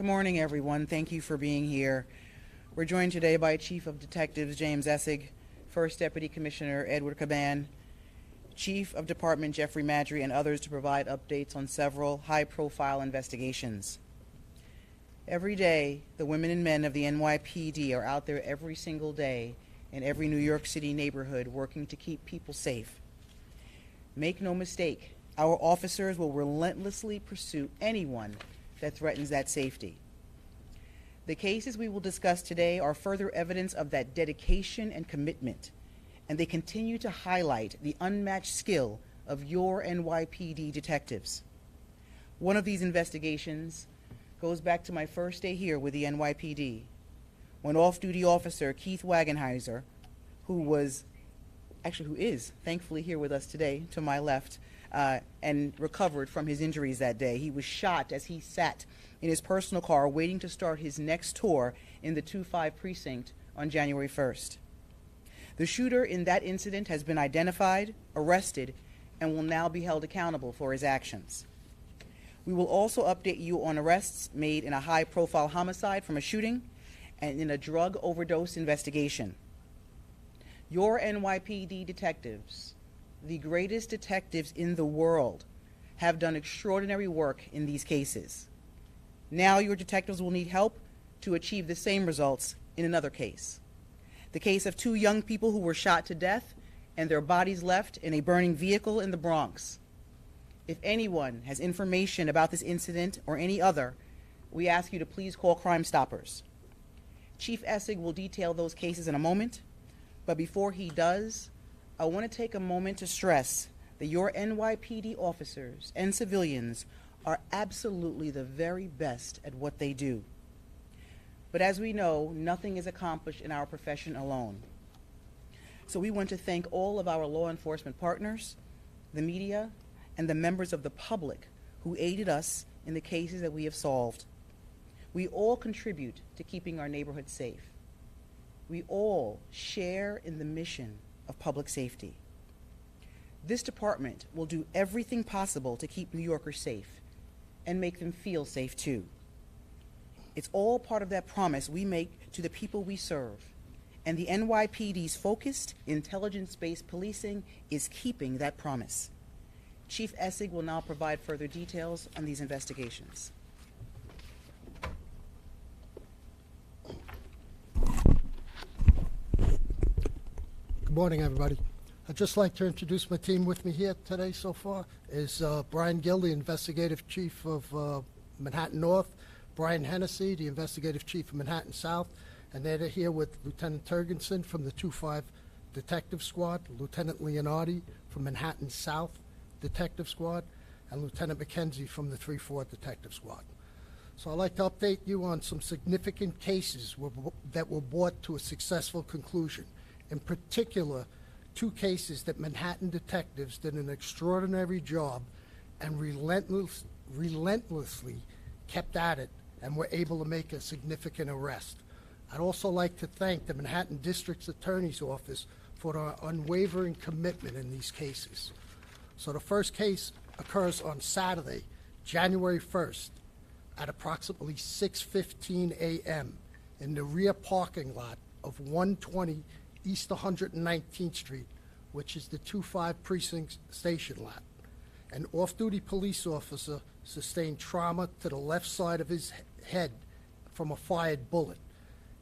Good morning, everyone. Thank you for being here. We're joined today by Chief of Detectives James Essig, First Deputy Commissioner Edward Caban, Chief of Department Jeffrey Madry, and others to provide updates on several high-profile investigations. Every day, the women and men of the NYPD are out there every single day in every New York City neighborhood working to keep people safe. Make no mistake, our officers will relentlessly pursue anyone that threatens that safety. The cases we will discuss today are further evidence of that dedication and commitment, and they continue to highlight the unmatched skill of your NYPD detectives. One of these investigations goes back to my first day here with the NYPD, when off-duty officer Keith Wagenheiser, who is thankfully here with us today to my left, and recovered from his injuries that day. He was shot as he sat in his personal car waiting to start his next tour in the 2-5 precinct on January 1st. The shooter in that incident has been identified, arrested, and will now be held accountable for his actions. We will also update you on arrests made in a high-profile homicide from a shooting and in a drug overdose investigation. Your NYPD detectives, the greatest detectives in the world, have done extraordinary work in these cases. Now your detectives will need help to achieve the same results in another case. The case of 2 young people who were shot to death and their bodies left in a burning vehicle in the Bronx. If anyone has information about this incident or any other, we ask you to please call Crime Stoppers. Chief Essig will detail those cases in a moment, but before he does, I want to take a moment to stress that your NYPD officers and civilians are absolutely the very best at what they do. But as we know, nothing is accomplished in our profession alone. So we want to thank all of our law enforcement partners, the media, and the members of the public who aided us in the cases that we have solved. We all contribute to keeping our neighborhoods safe. We all share in the mission of public safety. This department will do everything possible to keep New Yorkers safe and make them feel safe too. It's all part of that promise we make to the people we serve, and the NYPD's focused, intelligence-based policing is keeping that promise. Chief Essig will now provide further details on these investigations. Good morning, everybody. I'd just like to introduce my team with me here today so far is Brian Gill, the Investigative Chief of Manhattan North, Brian Hennessy, the Investigative Chief of Manhattan South, and they're here with Lieutenant Turgensen from the 2-5 Detective Squad, Lieutenant Leonardi from Manhattan South Detective Squad, and Lieutenant McKenzie from the 3-4 Detective Squad. So I'd like to update you on some significant cases that were brought to a successful conclusion. In particular, 2 cases that Manhattan detectives did an extraordinary job and relentlessly kept at it and were able to make a significant arrest. I'd also like to thank the Manhattan District Attorney's Office for their unwavering commitment in these cases. So the first case occurs on Saturday, January 1st at approximately 6:15 a.m. in the rear parking lot of 120 East 119th Street, which is the 2-5 precinct station lot. An off-duty police officer sustained trauma to the left side of his head from a fired bullet.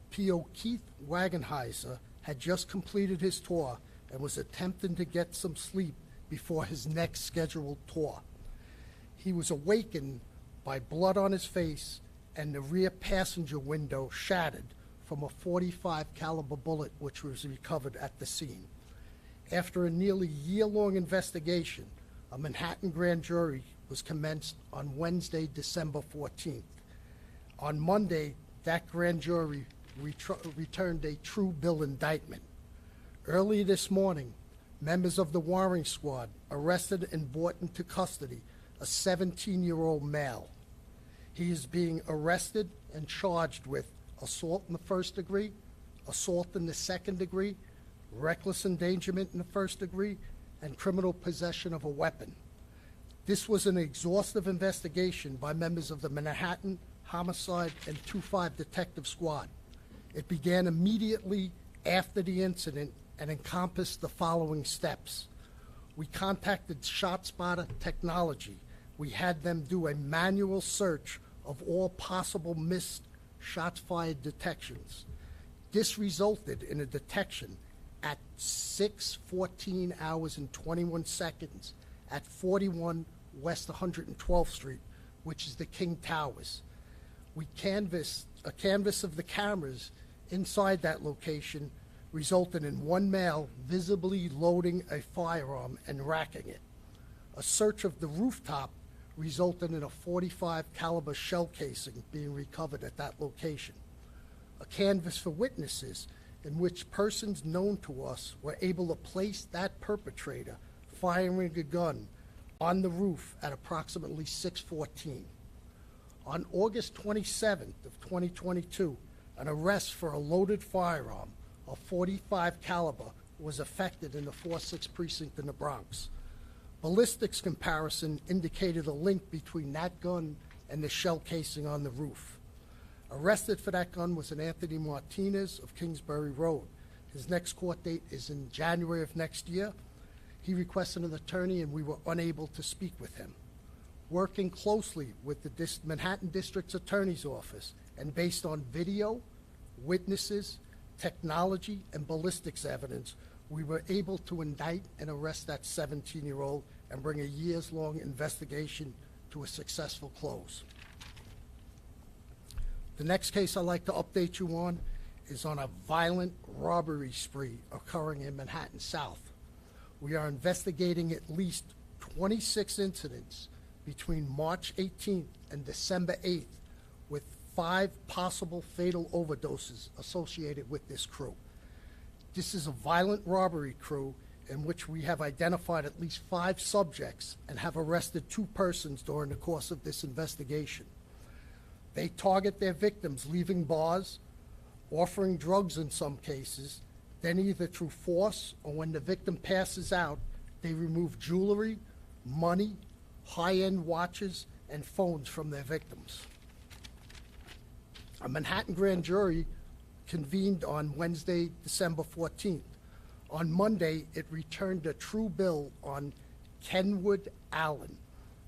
P.O. Keith Wagenheiser had just completed his tour and was attempting to get some sleep before his next scheduled tour. He was awakened by blood on his face and the rear passenger window shattered from a .45 caliber bullet which was recovered at the scene. After a nearly year-long investigation, a Manhattan grand jury was commenced on Wednesday, December 14th. On Monday, that grand jury returned a true bill indictment. Early this morning, members of the Warring Squad arrested and brought into custody a 17-year-old male. He is being arrested and charged with assault in the first degree, assault in the second degree, reckless endangerment in the first degree, and criminal possession of a weapon. This was an exhaustive investigation by members of the Manhattan homicide, and 2-5 detective squad. It began immediately after the incident and encompassed the following steps. We contacted ShotSpotter Technology. We had them do a manual search of all possible missed shots fired detections. This resulted in a detection at 6:14 hours and 21 seconds at 41 West 112th Street, which is the King Towers. We canvassed a canvas of the cameras inside that location, resulted in one male visibly loading a firearm and racking it. A search of the rooftop resulted in a .45 caliber shell casing being recovered at that location. A canvass for witnesses in which persons known to us were able to place that perpetrator firing a gun on the roof at approximately 6:14. On August 27th of 2022, an arrest for a loaded firearm, a .45 caliber, was effected in the 4-6 precinct in the Bronx. Ballistics comparison indicated a link between that gun and the shell casing on the roof. Arrested for that gun was an Anthony Martinez of Kingsbury Road. His next court date is in January of next year. He requested an attorney and we were unable to speak with him. Working closely with the Manhattan District's Attorney's Office and based on video, witnesses, technology, and ballistics evidence, we were able to indict and arrest that 17-year-old and bring a years-long investigation to a successful close. The next case I'd like to update you on is on a violent robbery spree occurring in Manhattan South. We are investigating at least 26 incidents between March 18th and December 8th, with 5 possible fatal overdoses associated with this crew. This is a violent robbery crew in which we have identified at least 5 subjects and have arrested 2 persons during the course of this investigation. They target their victims leaving bars, offering drugs in some cases, then either through force or when the victim passes out, they remove jewelry, money, high-end watches, and phones from their victims. A Manhattan grand jury convened on Wednesday, December 14th. On Monday, it returned a true bill on Kenwood Allen,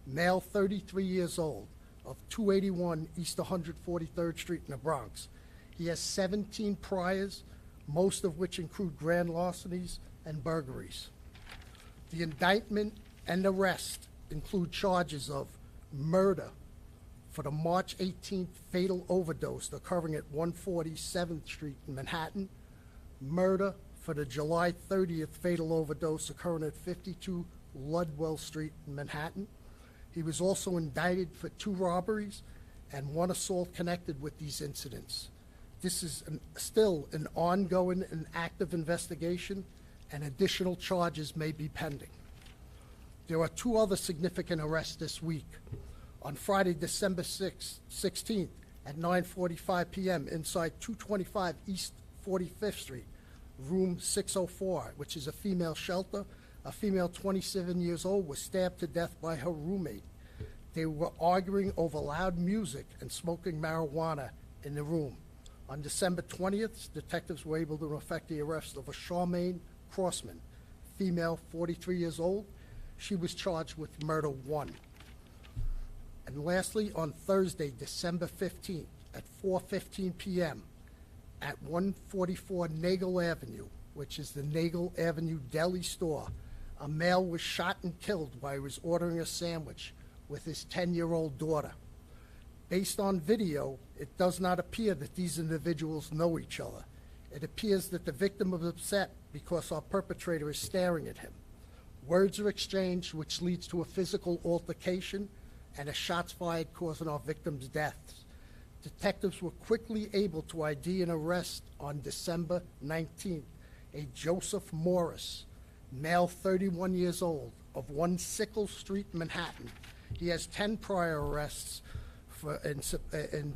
male 33 years old, of 281 East 143rd Street in the Bronx. He has 17 priors, most of which include grand larcenies and burglaries. The indictment and arrest include charges of murder for the March 18th fatal overdose occurring at 147th Street in Manhattan, murder for the July 30th fatal overdose occurring at 52 Ludwell Street in Manhattan. He was also indicted for 2 robberies and 1 assault connected with these incidents. This is still an ongoing and active investigation, and additional charges may be pending. There are 2 other significant arrests this week. On Friday, December 16th at 9:45 p.m. inside 225 East 45th Street, room 604, which is a female shelter, a female 27 years old was stabbed to death by her roommate. They were arguing over loud music and smoking marijuana in the room. On December 20th, detectives were able to effect the arrest of a Charmaine Crossman, female 43 years old. She was charged with murder 1. And lastly, on Thursday, December 15th at 4:15 p.m. at 144 Nagel Avenue, which is the Nagel Avenue Deli store, a male was shot and killed while he was ordering a sandwich with his 10-year-old daughter. Based on video, it does not appear that these individuals know each other. It appears that the victim was upset because our perpetrator is staring at him. Words are exchanged, which leads to a physical altercation and a shots fired causing our victim's deaths. Detectives were quickly able to ID and arrest on December 19th a Joseph Morris, male 31 years old, of 1 Sickle Street, Manhattan. He has 10 prior arrests in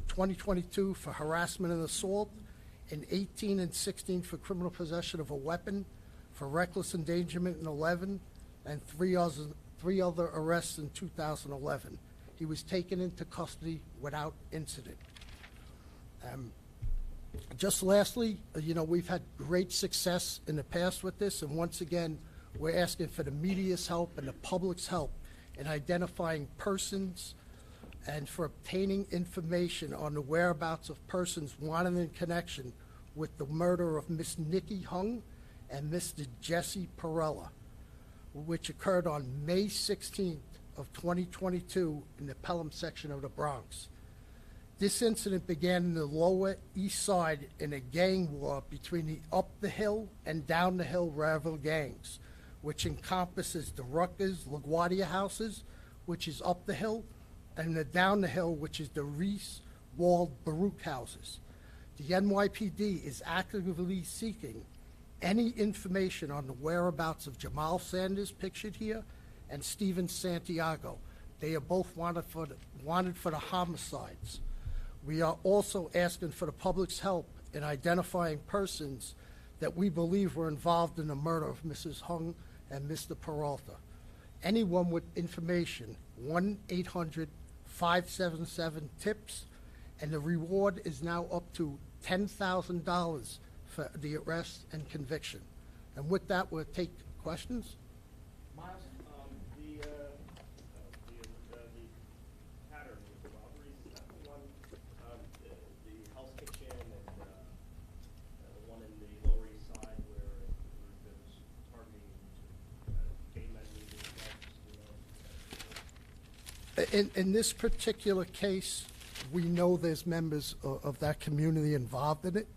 2022 for harassment and assault, in 18 and 16 for criminal possession of a weapon, for reckless endangerment in 11, and three other arrests in 2011. he was taken into custody without incident. Just lastly, we've had great success in the past with this, and once again, we're asking for the media's help and the public's help in identifying persons and for obtaining information on the whereabouts of persons wanted in connection with the murder of Miss Nikki Hung and Mr. Jesse Perella, which occurred on May 16th of 2022 in the Pelham section of the Bronx. This incident began in the Lower East Side in a gang war between the up the hill and down the hill rival gangs, which encompasses the Rutgers LaGuardia houses, which is up the hill, and the down the hill, which is the Reese Wald Baruch houses. The NYPD is actively seeking any information on the whereabouts of Jamal Sanders, pictured here, and Steven Santiago. They are both wanted for the homicides. We are also asking for the public's help in identifying persons that we believe were involved in the murder of Mrs. Hung and Mr. Peralta. Anyone with information, 1-800-577-TIPS, and the reward is now up to $10,000 for the arrest and conviction. And with that, we'll take questions. Miles? The pattern with the robberies, is that the one, the Hell's Kitchen and the one in the Lower East Side where there's targeting gay men leaving? In this particular case, we know there's members of that community involved in it,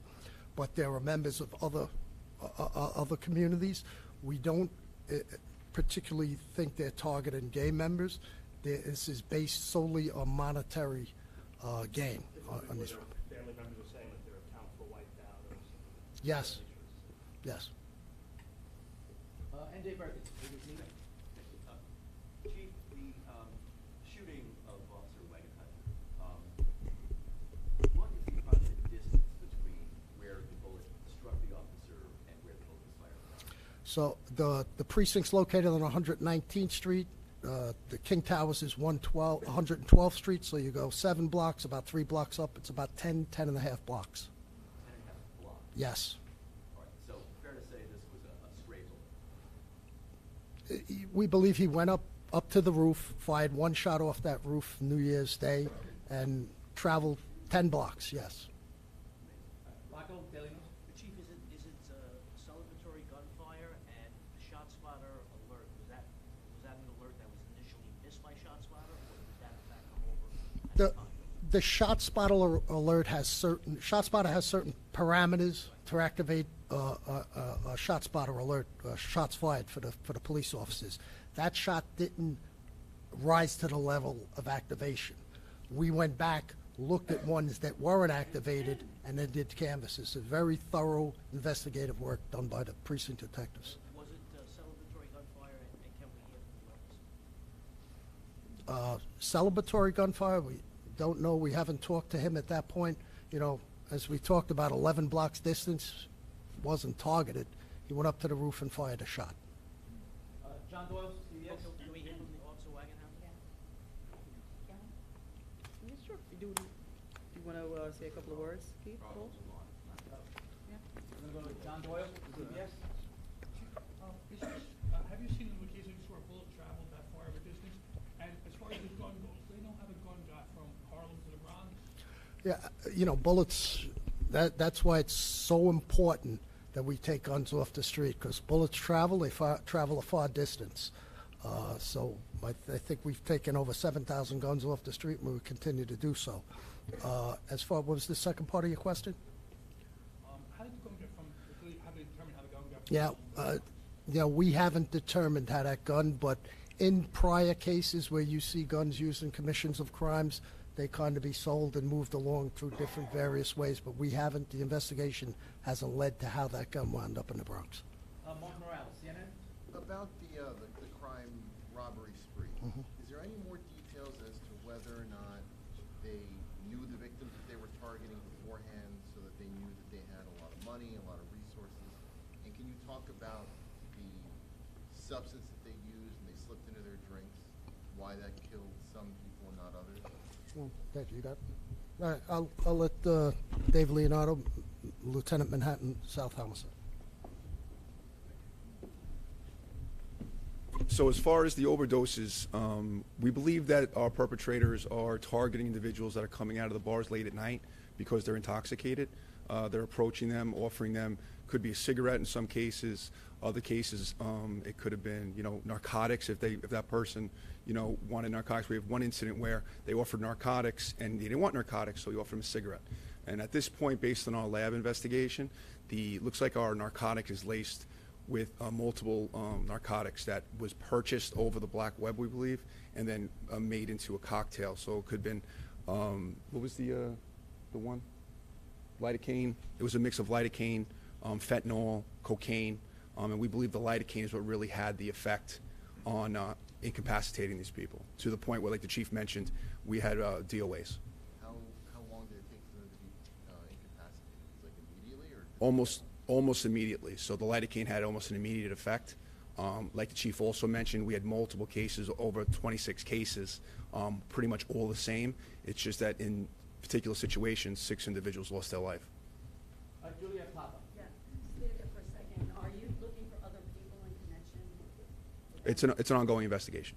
but there are members of other communities. We don't particularly think they're targeting gay members. This is based solely on monetary gain on this one. Family members are saying that their accounts were wiped out or something. Yes. Yes. NJ Perkins, ABC. Chief, the shooting of Officer Wagenheimer, what is the approximate distance between where the bullet struck the officer and where the bullet was fired from? So the precinct's located on 119th Street. The King Towers is 112th Street, so you go 7 blocks, about 3 blocks up. It's about 10 and a half blocks. 10 and a half blocks. Yes. All right, so fair to say this was a stray bullet. We believe he went up to the roof, fired one shot off that roof New Year's Day, and traveled 10 blocks, yes. Rocco, Daily News. Chief, is it celebratory gunfire and the shot spotter alert? Was that an alert that was initially missed by shot spotter, or did that in fact come over at the time? The shot spotter alert has certain parameters to activate a shot spotter alert, shots fired for the police officers. That shot didn't rise to the level of activation. We went back, looked at ones that weren't activated, and then did canvases. A very thorough investigative work done by the precinct detectives. Was it celebratory gunfire, and can we hear from the witness? Celebratory gunfire, we don't know. We haven't talked to him at that point. As we talked about, 11 blocks distance, wasn't targeted. He went up to the roof and fired a shot. John Doyle, CBS. Also, can we hear from the Officer Wagenheimer? Yeah, sure. Do you want to say a couple of words, Keith? Cole? We're going to go to John Doyle, CBS. Have you seen in the cases where a bullet traveled that far of a distance? And as far as the gun goes, they know how the gun got from Harlem to the Bronx? Yeah, bullets, that's why it's so important that we take guns off the street, because bullets travel a far distance. So I think we've taken over 7,000 guns off the street, and we will continue to do so. As far, what was the second part of your question? How did the gun get from, how did they determine how the gun got from Yeah, we haven't determined how that gun, but in prior cases where you see guns used in commissions of crimes, they kind of be sold and moved along through different various ways, but we haven't. The investigation hasn't led to how that gun wound up in the Bronx. Mark Morales, CNN. About the crime robbery spree, is there any more details as to whether or not they knew the victims that they were targeting beforehand, so that they knew that they had a lot of money, a lot of resources? And can you talk about the substance that they used and they slipped into their drinks why that killed some people and not others? Thank you. You got it? All right, I'll let Dave Leonardo, Lieutenant Manhattan, South Homicide. So as far as the overdoses, we believe that our perpetrators are targeting individuals that are coming out of the bars late at night because they're intoxicated. They're approaching them, offering them, could be a cigarette in some cases. Other cases, it could have been, narcotics if that person, wanted narcotics. We have one incident where they offered narcotics and they didn't want narcotics, so we offered them a cigarette. And at this point, based on our lab investigation, looks like our narcotic is laced with multiple narcotics that was purchased over the black web, we believe, and then made into a cocktail. So it could have been, what was the one? Lidocaine. It was a mix of lidocaine, fentanyl, cocaine, and we believe the lidocaine is what really had the effect on incapacitating these people, to the point where, like the chief mentioned, we had DOAs. How long did it take for them to be incapacitated? Like immediately, or? Almost immediately. So the lidocaine had almost an immediate effect. Like the chief also mentioned, we had multiple cases, over 26 cases, pretty much all the same. It's just that in particular situations, 6 individuals lost their life. Julia Papa. Yeah, stay there for a second. Are you looking for other people in connection? It's an ongoing investigation.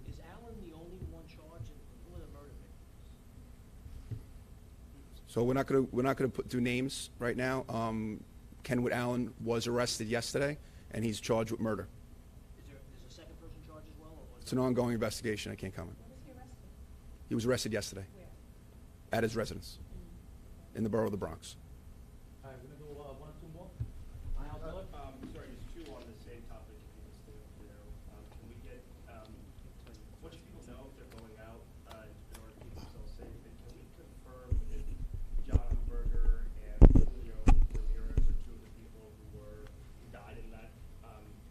Is Allen the only one charged, and who are the murder victims? So we're not gonna do names right now. Kenwood Allen was arrested yesterday, and he's charged with murder. Is a second person charged as well, or was It's an ongoing investigation. I can't comment. When was he arrested? He was arrested yesterday Where? at his residence in the borough of the Bronx. All right, we're gonna do 1 or 2 more. Miles Miller. Sorry, just 2 on the same topic, if you can stay up there. Can we get, what should people know if they're going out, in order to keep themselves safe? And can we confirm if John Berger and Julio Ramirez are 2 of the people who died in that,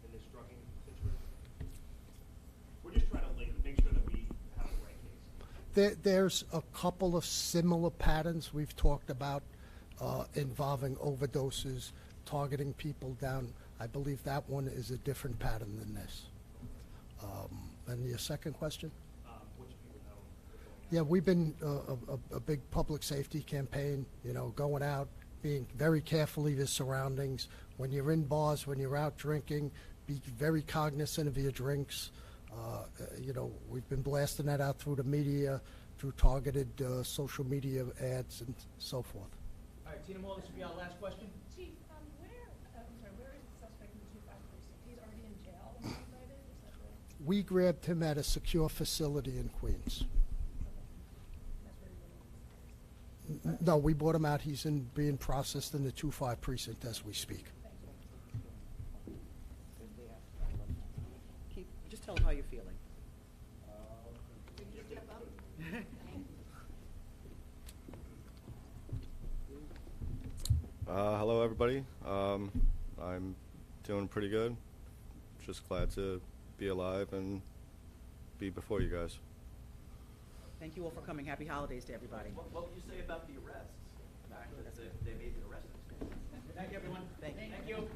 in this drugging situation? We're just trying to make sure that we have the right case. There's a couple of similar patterns we've talked about involving overdoses, targeting people down. I believe that one is a different pattern than this. And your second question? Which people know if they're going out? Yeah, we've been a big public safety campaign, going out, being very careful of your surroundings. When you're in bars, when you're out drinking, be very cognizant of your drinks. We've been blasting that out through the media, through targeted social media ads and so forth. All right, Tina Moore, this will be our last question. Chief, where is the suspect in the 2-5 precinct? He's already in jail when he was indicted? Is that right? We grabbed him at a secure facility in Queens. That's where he was. No, we brought him out. He's being processed in the 2-5 precinct as we speak. Just tell them how you're feeling. Can you step up? Hello, everybody. I'm doing pretty good. Just glad to be alive and be before you guys. Thank you all for coming. Happy holidays to everybody. What would you say about the arrests? The fact that they made the arrests? Thank you, everyone. Thank you. Thank you.